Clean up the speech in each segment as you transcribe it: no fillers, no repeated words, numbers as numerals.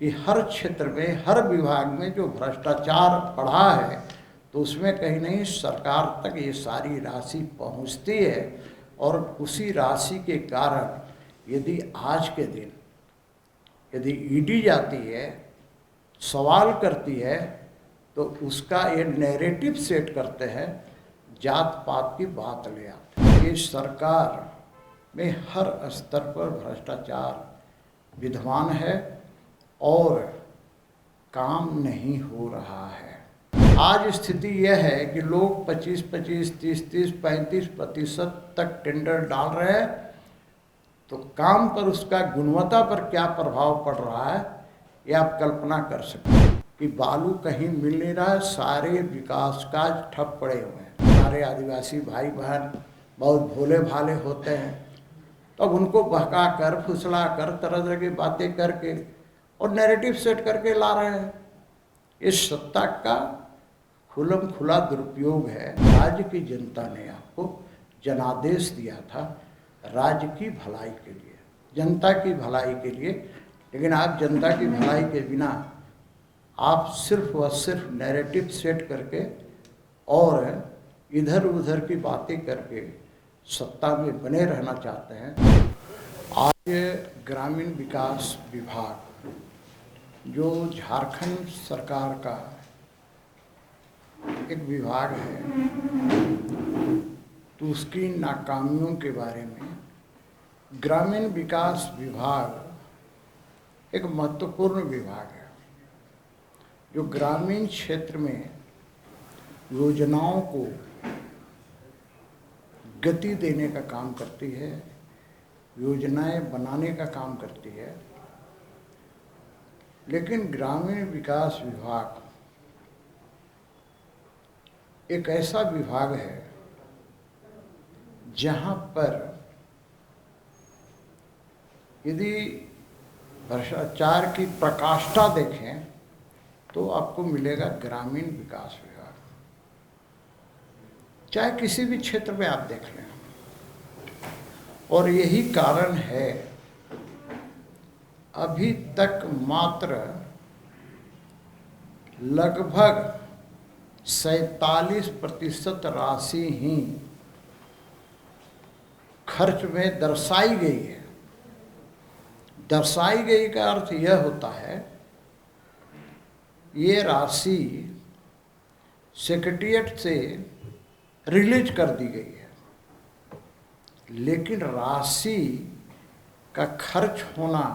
कि हर क्षेत्र में, हर विभाग में जो भ्रष्टाचार बढ़ा है, तो उसमें कहीं नहीं सरकार तक ये सारी राशि पहुंचती है। और उसी राशि के कारण यदि आज के दिन यदि ईडी जाती है, सवाल करती है, तो उसका ये नैरेटिव सेट करते हैं, जात पात की बात ले आते हैं। ये सरकार में हर स्तर पर भ्रष्टाचार विद्यमान है और काम नहीं हो रहा है। आज स्थिति यह है कि लोग 25-25, 30-30, 35% तक टेंडर डाल रहे हैं, तो काम पर उसका गुणवत्ता पर क्या प्रभाव पड़ रहा है ये आप कल्पना कर सकते हैं कि बालू कहीं मिल नहीं रहा है, सारे विकास कार्य ठप पड़े हुए हैं। हमारे आदिवासी भाई बहन बहुत भोले भाले होते हैं, तब उनको बहका कर, फुसला कर, तरह तरह की बातें करके और नैरेटिव सेट करके ला रहे हैं। इस सत्ता का खुलम खुला दुरुपयोग है। राज्य की जनता ने आपको जनादेश दिया था राज्य की भलाई के लिए, जनता की भलाई के लिए, लेकिन आप जनता की भलाई के बिना आप सिर्फ व सिर्फ नैरेटिव सेट करके और इधर उधर की बातें करके सत्ता में बने रहना चाहते हैं। आज ग्रामीण विकास विभाग जो झारखंड सरकार का एक विभाग है, तो उसकी नाकामियों के बारे में ग्रामीण विकास विभाग एक महत्वपूर्ण विभाग है जो ग्रामीण क्षेत्र में योजनाओं को गति देने का काम करती है, योजनाएं बनाने का काम करती है। लेकिन ग्रामीण विकास विभाग एक ऐसा विभाग है जहां पर यदि भ्रष्टाचार की प्रकाष्ठा देखें तो आपको मिलेगा ग्रामीण विकास विभाग। चाहे किसी भी क्षेत्र में आप देख लें, और यही कारण है अभी तक मात्र लगभग 47% राशि ही खर्च में दर्शाई गई है। दर्शाई गई का अर्थ यह होता है ये राशि सेक्रेटेरिएट से रिलीज कर दी गई है, लेकिन राशि का खर्च होना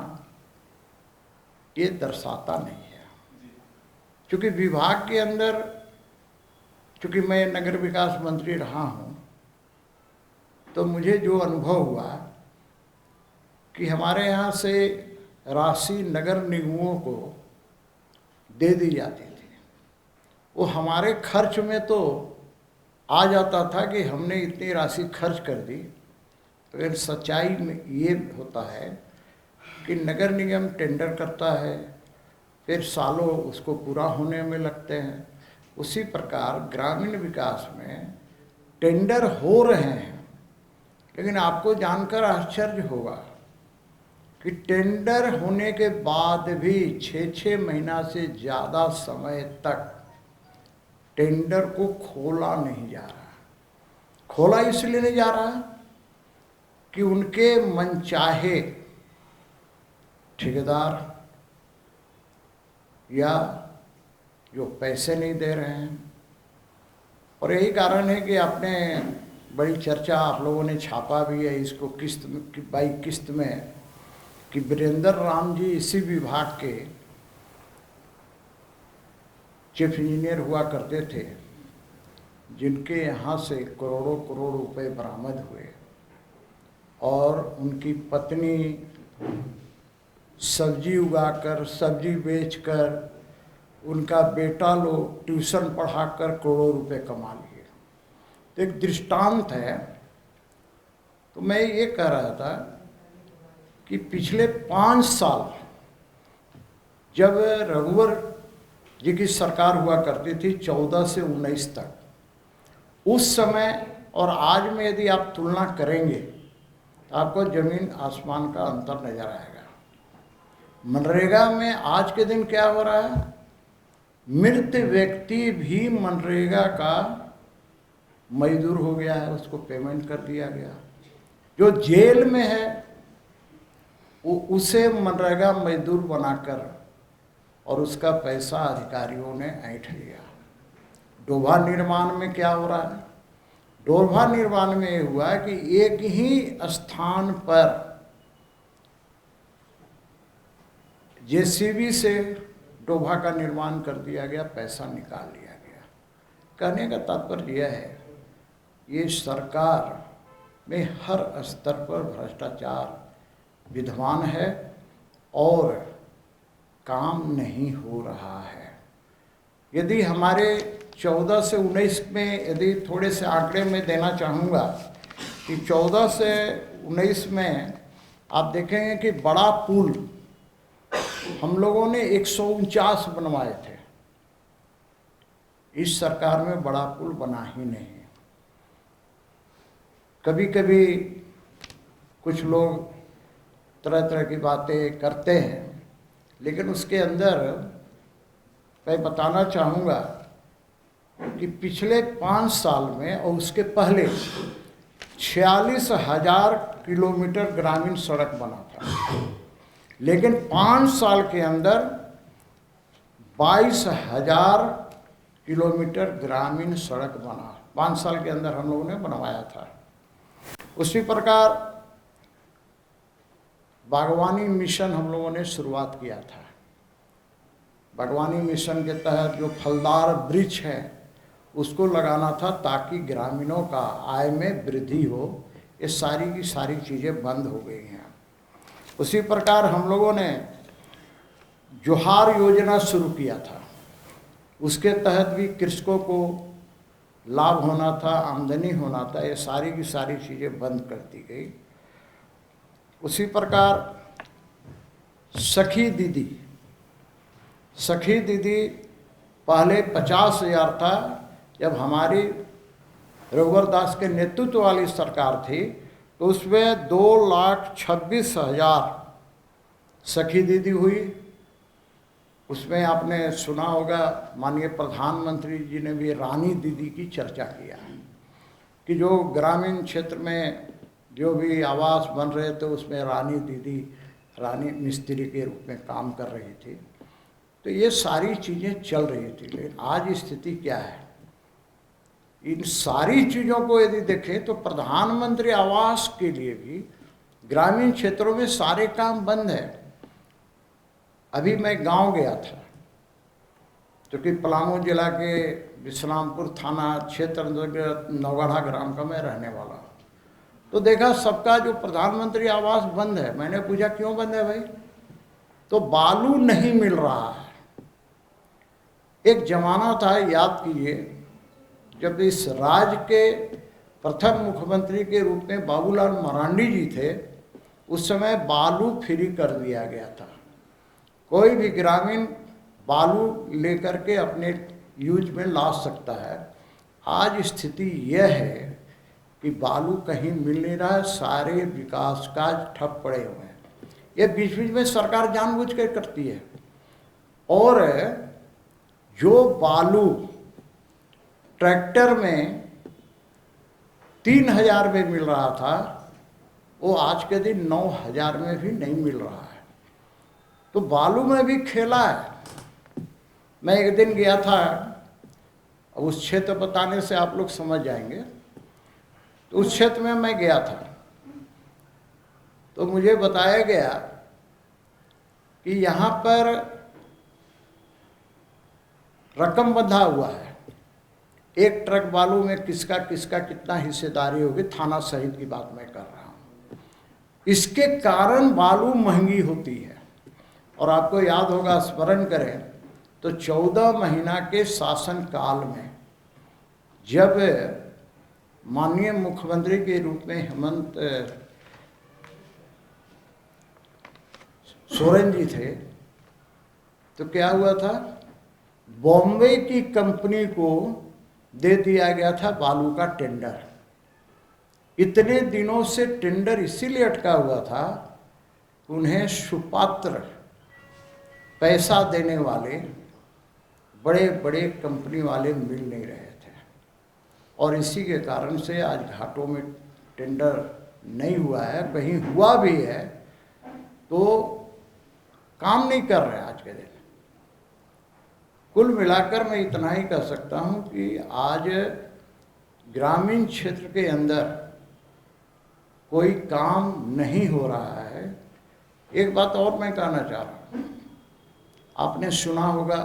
ये दर्शाता नहीं है। क्योंकि विभाग के अंदर, चूँकि मैं नगर विकास मंत्री रहा हूँ, तो मुझे जो अनुभव हुआ कि हमारे यहाँ से राशि नगर निगमों को दे दी जाती थी, वो हमारे खर्च में तो आ जाता था कि हमने इतनी राशि खर्च कर दी, लेकिन सच्चाई में ये होता है कि नगर निगम टेंडर करता है, फिर सालों उसको पूरा होने में लगते हैं। उसी प्रकार ग्रामीण विकास में टेंडर हो रहे हैं, लेकिन आपको जानकर आश्चर्य होगा कि टेंडर होने के बाद भी 6-6 महीना से ज़्यादा समय तक टेंडर को खोला नहीं जा रहा। खोला इसलिए नहीं जा रहा कि उनके मनचाहे ठेकेदार या जो पैसे नहीं दे रहे हैं। और यही कारण है कि आपने बड़ी चर्चा आप लोगों ने छापा भी है इसको किस्त बाई किस्त में, कि वीरेंद्र राम जी इसी विभाग के चीफ इंजीनियर हुआ करते थे, जिनके यहाँ से करोड़ों करोड़ रुपए बरामद हुए, और उनकी पत्नी सब्जी उगाकर, सब्जी बेचकर, उनका बेटा लोग ट्यूशन पढ़ाकर करोड़ों रुपए कमा लिए। तो एक दृष्टांत है। तो मैं ये कह रहा था कि पिछले 5 साल जब रघुवर जी की सरकार हुआ करती थी 14 से 19 तक, उस समय और आज में यदि आप तुलना करेंगे तो आपको जमीन आसमान का अंतर नजर आएगा। मनरेगा में आज के दिन क्या हो रहा है, मृत व्यक्ति भी मनरेगा का मजदूर हो गया है, उसको पेमेंट कर दिया गया। जो जेल में है वो उसे मनरेगा मजदूर बनाकर और उसका पैसा अधिकारियों ने ऐंठ लिया। डोभा निर्माण में क्या हो रहा है, डोभा निर्माण में ये हुआ है कि एक ही स्थान पर जेसीबी से डोभा का निर्माण कर दिया गया, पैसा निकाल लिया गया। कहने का तात्पर्य यह है, ये सरकार में हर स्तर पर भ्रष्टाचार विद्यमान है और काम नहीं हो रहा है। यदि हमारे 14 से 19 में, यदि थोड़े से आंकड़े में देना चाहूँगा कि 14 से 19 में आप देखेंगे कि बड़ा पुल हम लोगों ने 149 बनवाए थे। इस सरकार में बड़ा पुल बना ही नहीं। कभी कभी कुछ लोग तरह तरह की बातें करते हैं, लेकिन उसके अंदर मैं बताना चाहूँगा कि पिछले 5 साल में और उसके पहले 46,000 किलोमीटर ग्रामीण सड़क बना था, लेकिन 5 साल के अंदर 22,000 किलोमीटर ग्रामीण सड़क बना। 5 साल के अंदर हम लोगों ने बनवाया था। उसी प्रकार बागवानी मिशन हम लोगों ने शुरुआत किया था। बागवानी मिशन के तहत जो फलदार वृक्ष है उसको लगाना था ताकि ग्रामीणों का आय में वृद्धि हो। ये सारी की सारी चीज़ें बंद हो गई हैं। उसी प्रकार हम लोगों ने जोहार योजना शुरू किया था, उसके तहत भी कृषकों को लाभ होना था, आमदनी होना था। ये सारी की सारी चीज़ें बंद कर दी गई। उसी प्रकार सखी दीदी पहले 50,000 था। जब हमारी रघुवर दास के नेतृत्व वाली सरकार थी तो उसमें 2,26,000 सखी दीदी हुई। उसमें आपने सुना होगा, माननीय प्रधानमंत्री जी ने भी रानी दीदी की चर्चा किया कि जो ग्रामीण क्षेत्र में जो भी आवास बन रहे थे उसमें रानी दीदी, रानी मिस्त्री के रूप में काम कर रही थी। तो ये सारी चीज़ें चल रही थी। लेकिन आज स्थिति क्या है, इन सारी चीज़ों को यदि देखें तो प्रधानमंत्री आवास के लिए भी ग्रामीण क्षेत्रों में सारे काम बंद है। अभी मैं गांव गया था, क्योंकि पलामू जिला के विश्रामपुर थाना क्षेत्र अंतर्गत नौगढ़ा ग्राम का मैं रहने वाला हूँ। तो देखा सबका जो प्रधानमंत्री आवास बंद है। मैंने पूछा क्यों बंद है भाई? तो बालू नहीं मिल रहा है। एक जमाना था, याद कीजिए, जब इस राज्य के प्रथम मुख्यमंत्री के रूप में बाबूलाल मरांडी जी थे, उस समय बालू फ्री कर दिया गया था। कोई भी ग्रामीण बालू लेकर के अपने यूज में ला सकता है। आज स्थिति यह है कि बालू कहीं मिल नहीं रहा है, सारे विकास कार्य ठप पड़े हुए हैं। ये बीच बीच में सरकार जानबूझ कर करती है। और जो बालू ट्रैक्टर में 3,000 में मिल रहा था, वो आज के दिन 9,000 में भी नहीं मिल रहा है। तो बालू में भी खेला है। मैं एक दिन गया था, उस क्षेत्र बताने से आप लोग समझ जाएंगे। तो उस क्षेत्र में मैं गया था तो मुझे बताया गया कि यहाँ पर रकम बंधा हुआ है। एक ट्रक बालू में किसका किसका कितना हिस्सेदारी होगी, थाना सहित की बात मैं कर रहा हूँ। इसके कारण बालू महंगी होती है। और आपको याद होगा, स्मरण करें तो 14 महीना के शासन काल में जब माननीय मुख्यमंत्री के रूप में हेमंत सोरेन जी थे, तो क्या हुआ था, बॉम्बे की कंपनी को दे दिया गया था बालू का टेंडर। इतने दिनों से टेंडर इसीलिए अटका हुआ था, उन्हें सुपात्र पैसा देने वाले बड़े बड़े कंपनी वाले मिल नहीं रहे थे, और इसी के कारण से आज घाटों में टेंडर नहीं हुआ है, कहीं हुआ भी है तो काम नहीं कर रहे आज के दिन। कुल मिलाकर मैं इतना ही कह सकता हूँ कि आज ग्रामीण क्षेत्र के अंदर कोई काम नहीं हो रहा है। एक बात और मैं कहना चाह रहा हूँ, आपने सुना होगा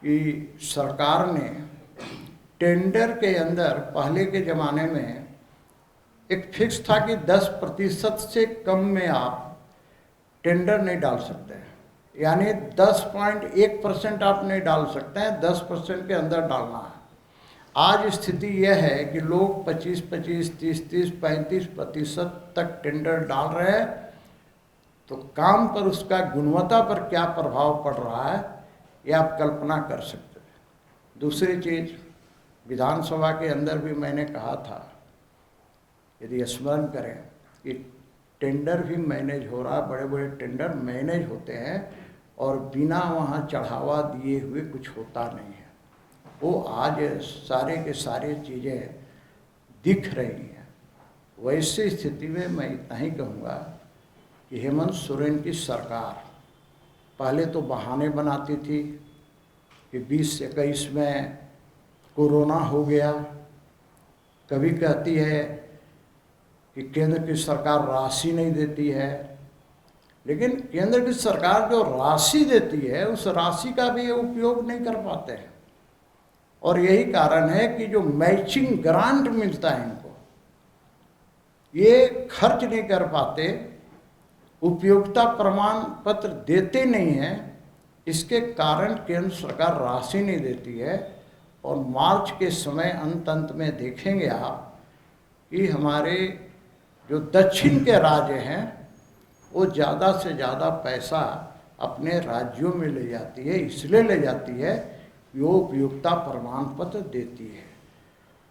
कि सरकार ने टेंडर के अंदर पहले के ज़माने में एक फिक्स था कि 10% से कम में आप टेंडर नहीं डाल सकते हैं, यानी 10.1% आप नहीं डाल सकते हैं, 10% के अंदर डालना है। आज स्थिति यह है कि लोग 25-25, 30-30, 35% तक टेंडर डाल रहे हैं, तो काम पर उसका गुणवत्ता पर क्या प्रभाव पड़ रहा है ये आप कल्पना कर सकते हैं। दूसरी चीज़, विधानसभा के अंदर भी मैंने कहा था, यदि स्मरण करें कि टेंडर भी मैनेज हो रहा, बड़े बड़े टेंडर मैनेज होते हैं और बिना वहाँ चढ़ावा दिए हुए कुछ होता नहीं है। वो आज सारे के सारे चीज़ें दिख रही हैं। वैसी स्थिति में मैं इतना ही कहूँगा कि हेमंत सोरेन की सरकार पहले तो बहाने बनाती थी कि 20-21 में कोरोना हो गया, कभी कहती है कि केंद्र की सरकार राशि नहीं देती है, लेकिन केंद्र की सरकार जो राशि देती है उस राशि का भी उपयोग नहीं कर पाते हैं। और यही कारण है कि जो मैचिंग ग्रांट मिलता है इनको, ये खर्च नहीं कर पाते, उपयोगिता प्रमाण पत्र देते नहीं हैं। इसके कारण केंद्र सरकार राशि नहीं देती है। और मार्च के समय अंत में देखेंगे आप कि हमारे जो दक्षिण के राज्य हैं वो ज़्यादा से ज़्यादा पैसा अपने राज्यों में ले जाती है, इसलिए ले जाती है कि वो उपयोगिता प्रमाण पत्र देती है।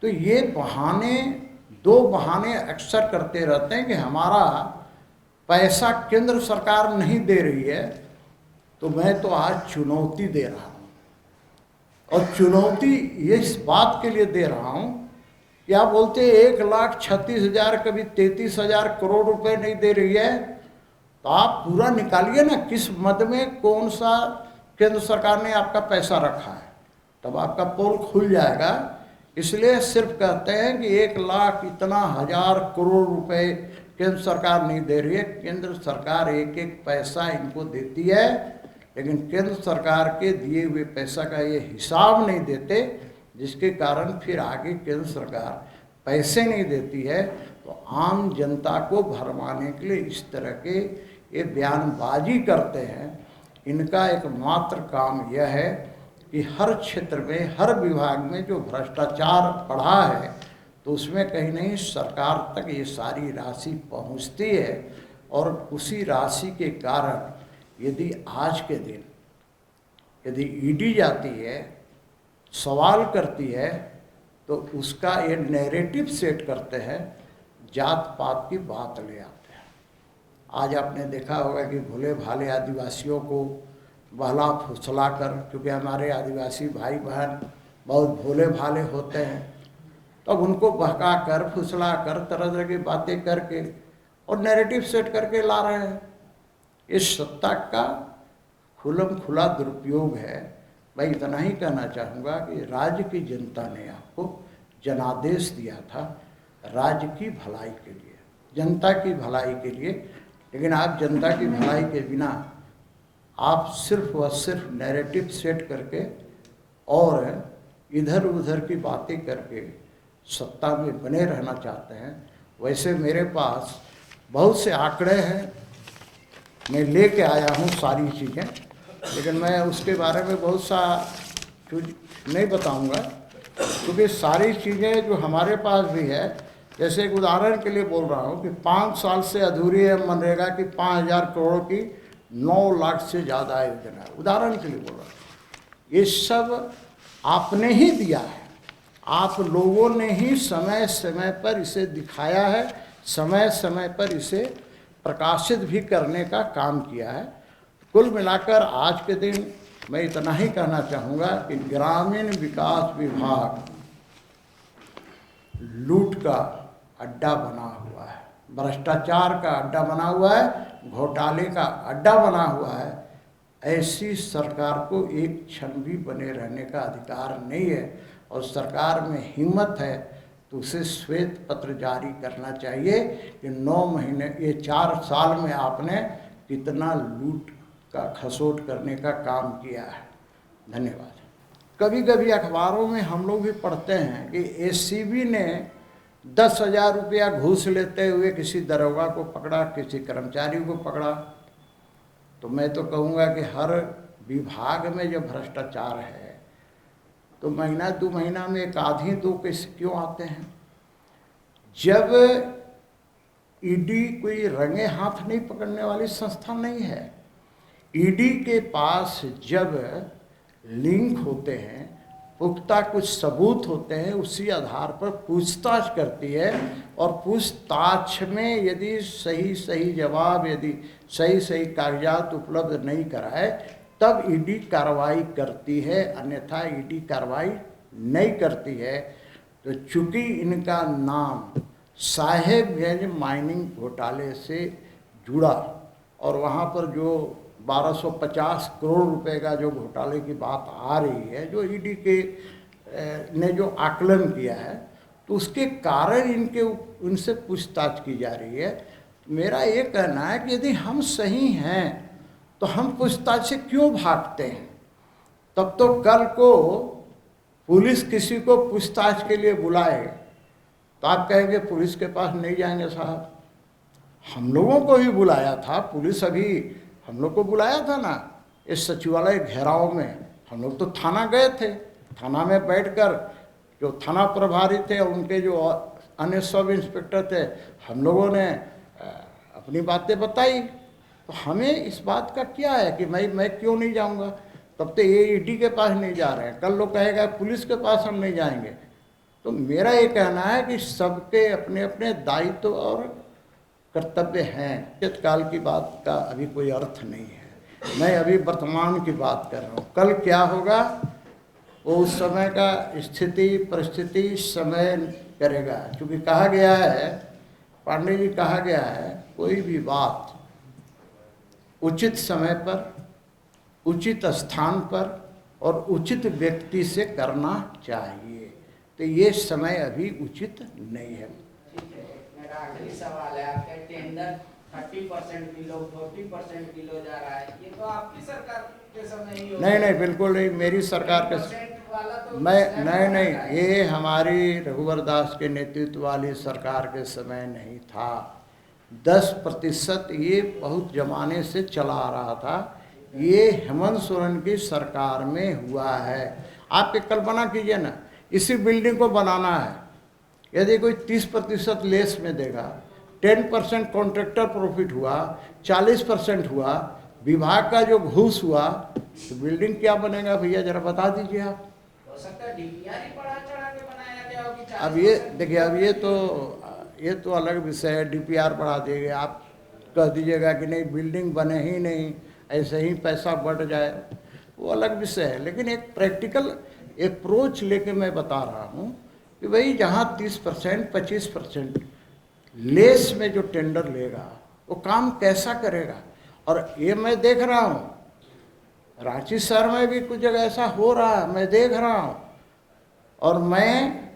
तो ये बहाने, दो बहाने अक्सर करते रहते हैं कि हमारा पैसा केंद्र सरकार नहीं दे रही है, तो मैं तो आज चुनौती दे रहा हूँ। और चुनौती ये इस बात के लिए दे रहा हूँ कि आप बोलते 1,36,000 कभी 33,000 करोड़ रुपए नहीं दे रही है, तो आप पूरा निकालिए ना, किस मद में कौन सा केंद्र सरकार ने आपका पैसा रखा है, तब आपका पोल खुल जाएगा। इसलिए सिर्फ कहते हैं कि 1,00,000 इतना हजार करोड़ रुपए केंद्र सरकार नहीं दे रही है। केंद्र सरकार एक एक पैसा इनको देती है, लेकिन केंद्र सरकार के दिए हुए पैसा का ये हिसाब नहीं देते, जिसके कारण फिर आगे केंद्र सरकार पैसे नहीं देती है। तो आम जनता को भरमाने के लिए इस तरह के ये बयानबाजी करते हैं। इनका एकमात्र काम यह है कि हर क्षेत्र में, हर विभाग में जो भ्रष्टाचार बढ़ा है, तो उसमें कहीं नहीं सरकार तक ये सारी राशि पहुंचती है। और उसी राशि के कारण यदि आज के दिन यदि ईडी जाती है, सवाल करती है, तो उसका ये नैरेटिव सेट करते हैं, जात पात की बात ले आते हैं। आज आपने देखा होगा कि भोले भाले आदिवासियों को बहला फुसला कर, क्योंकि हमारे आदिवासी भाई बहन बहुत भोले भाले होते हैं, तब उनको बहका कर, फुसला कर, तरह तरह की बातें करके और नैरेटिव सेट करके ला रहे हैं। इस सत्ता का खुलम खुला दुरुपयोग है। मैं इतना ही कहना चाहूँगा कि राज्य की जनता ने आपको जनादेश दिया था राज्य की भलाई के लिए, जनता की भलाई के लिए, लेकिन आप जनता की भलाई के बिना आप सिर्फ व सिर्फ नैरेटिव सेट करके और इधर उधर की बातें करके सत्ता में बने रहना चाहते हैं। वैसे मेरे पास बहुत से आंकड़े हैं, मैं लेके आया हूँ सारी चीज़ें, लेकिन मैं उसके बारे में बहुत सा कुछ नहीं बताऊँगा, क्योंकि सारी चीज़ें जो हमारे पास भी है, जैसे एक उदाहरण के लिए बोल रहा हूँ कि 5 साल से अधूरी है मनरेगा की 5,000 करोड़ की 9 लाख से ज़्यादा योजना है, उदाहरण के लिए बोल रहा हूँ। ये सब आपने ही दिया है, आप लोगों ने ही समय समय पर इसे दिखाया है, समय समय पर इसे प्रकाशित भी करने का काम किया है। कुल मिलाकर आज के दिन मैं इतना ही कहना चाहूँगा कि ग्रामीण विकास विभाग लूट का अड्डा बना हुआ है, भ्रष्टाचार का अड्डा बना हुआ है, घोटाले का अड्डा बना हुआ है। ऐसी सरकार को एक क्षण भी बने रहने का अधिकार नहीं है, और सरकार में हिम्मत है तो उसे श्वेत पत्र जारी करना चाहिए कि 9 महीने, ये 4 साल में आपने कितना लूट का खसोट करने का काम किया है। धन्यवाद। कभी कभी अखबारों में हम लोग भी पढ़ते हैं कि एसीबी ने 10,000 रुपया घूस लेते हुए किसी दरोगा को पकड़ा, किसी कर्मचारी को पकड़ा। तो मैं तो कहूँगा कि हर विभाग में जब भ्रष्टाचार है तो महीना 2 महीना में एक आधी 2 केस क्यों आते हैं? जब ईडी कोई रंगे हाथ नहीं पकड़ने वाली संस्था नहीं है। ईडी के पास जब लिंक होते हैं, पुख्ता कुछ सबूत होते हैं, उसी आधार पर पूछताछ करती है, और पूछताछ में यदि सही जवाब, यदि सही कागजात उपलब्ध नहीं कराए तब ईडी कार्रवाई करती है, अन्यथा ईडी कार्रवाई नहीं करती है। तो चूंकि इनका नाम साहेबगंज माइनिंग घोटाले से जुड़ा और वहाँ पर जो 1250 करोड़ रुपए का जो घोटाले की बात आ रही है, जो ईडी के ने जो आकलन किया है, तो उसके कारण उनसे पूछताछ की जा रही है। मेरा ये कहना है कि यदि हम सही हैं तो हम पूछताछ से क्यों भागते हैं? तब तो कल को पुलिस किसी को पूछताछ के लिए बुलाए तो आप कहेंगे पुलिस के पास नहीं जाएंगे साहब। हम लोगों को भी बुलाया था पुलिस, अभी हम लोग को बुलाया था ना इस सचिवालय घेराव में। हम लोग तो थाना गए थे, थाना में बैठकर जो थाना प्रभारी थे और उनके जो अन्य सब इंस्पेक्टर थे, हम लोगों ने अपनी बातें बताई। तो हमें इस बात का क्या है कि मैं क्यों नहीं जाऊंगा? तब तो ये ईडी के पास नहीं जा रहे हैं, कल लोग कहेगा पुलिस के पास हम नहीं जाएंगे। तो मेरा ये कहना है कि सबके अपने अपने दायित्व और कर्तव्य हैं। काल की बात का अभी कोई अर्थ नहीं है। मैं अभी वर्तमान की बात कर रहा हूँ। कल क्या होगा वो उस समय का स्थिति परिस्थिति समय करेगा। क्योंकि कहा गया है, पांडे जी, कहा गया है कोई भी बात उचित समय पर, उचित स्थान पर और उचित व्यक्ति से करना चाहिए। तो ये समय अभी उचित नहीं है। ठीक है, मेरा आखिरी सवाल है, आपका टेंडर 30% किलो 40% किलो जा रहा है, ये तो आपकी सरकार के समय ही होगा। नहीं, बिल्कुल नहीं, मेरी सरकार के तो नहीं, ये हमारी रघुवर दास के नेतृत्व वाली सरकार के समय नहीं था। 10% ये बहुत जमाने से चला आ रहा था। ये हेमंत सोरेन की सरकार में हुआ है। आप एक कल्पना कीजिए ना, इसी बिल्डिंग को बनाना है, यदि कोई 30% लेस में देगा, 10% कॉन्ट्रैक्टर प्रॉफिट हुआ, 40% हुआ, विभाग का जो घूस हुआ, तो बिल्डिंग क्या बनेगा भैया जरा बता दीजिए आप। हो सकता है डीपीआर ही बढ़ा चढ़ा के बनाया गया हो कि अब ये देखिए, अब ये तो अलग विषय है। डीपीआर बढ़ा देंगे, आप कह दीजिएगा कि नहीं बिल्डिंग बने ही नहीं, ऐसे ही पैसा बढ़ जाए, वो अलग विषय है। लेकिन एक प्रैक्टिकल अप्रोच लेके मैं बता रहा हूँ कि भाई जहाँ 30% 25% लेस में जो टेंडर लेगा वो काम कैसा करेगा। और ये मैं देख रहा हूँ रांची शहर में भी कुछ जगह ऐसा हो रहा है, मैं देख रहा हूँ। और मैं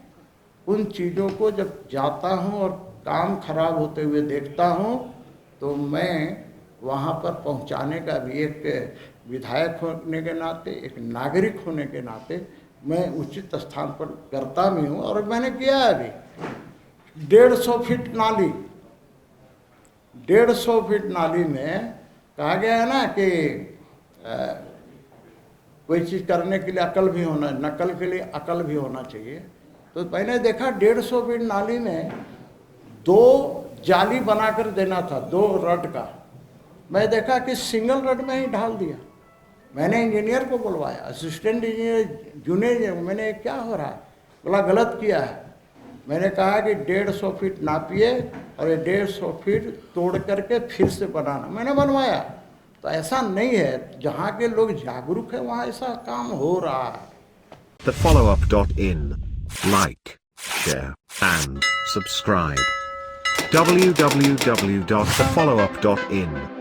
उन चीज़ों को जब जाता हूँ और काम खराब होते हुए देखता हूँ तो मैं वहाँ पर पहुँचाने का भी एक विधायक होने के नाते, एक नागरिक होने के नाते मैं उचित स्थान पर करता भी हूँ। और मैंने किया है अभी 150 फीट नाली, 150 फीट नाली में कहा गया है ना कि कोई चीज़ करने के लिए अकल भी होना, नकल के लिए अकल भी होना चाहिए। तो मैंने देखा 150 फीट नाली में 2 जाली बनाकर देना था, 2 रड का। मैं देखा कि सिंगल रड में ही ढाल दिया। मैंने इंजीनियर को बुलवाया, असिस्टेंट इंजीनियर जूनियर, मैंने क्या हो रहा है, बोला गलत किया है। मैंने कहा कि 150 फीट नापिए और ये 150 फीट तोड़ करके फिर से बनाना। मैंने बनवाया तो ऐसा नहीं है, जहाँ के लोग जागरूक है वहाँ ऐसा काम हो रहा है। thefollowup.in. Like, share, and subscribe. www.thefollowup.in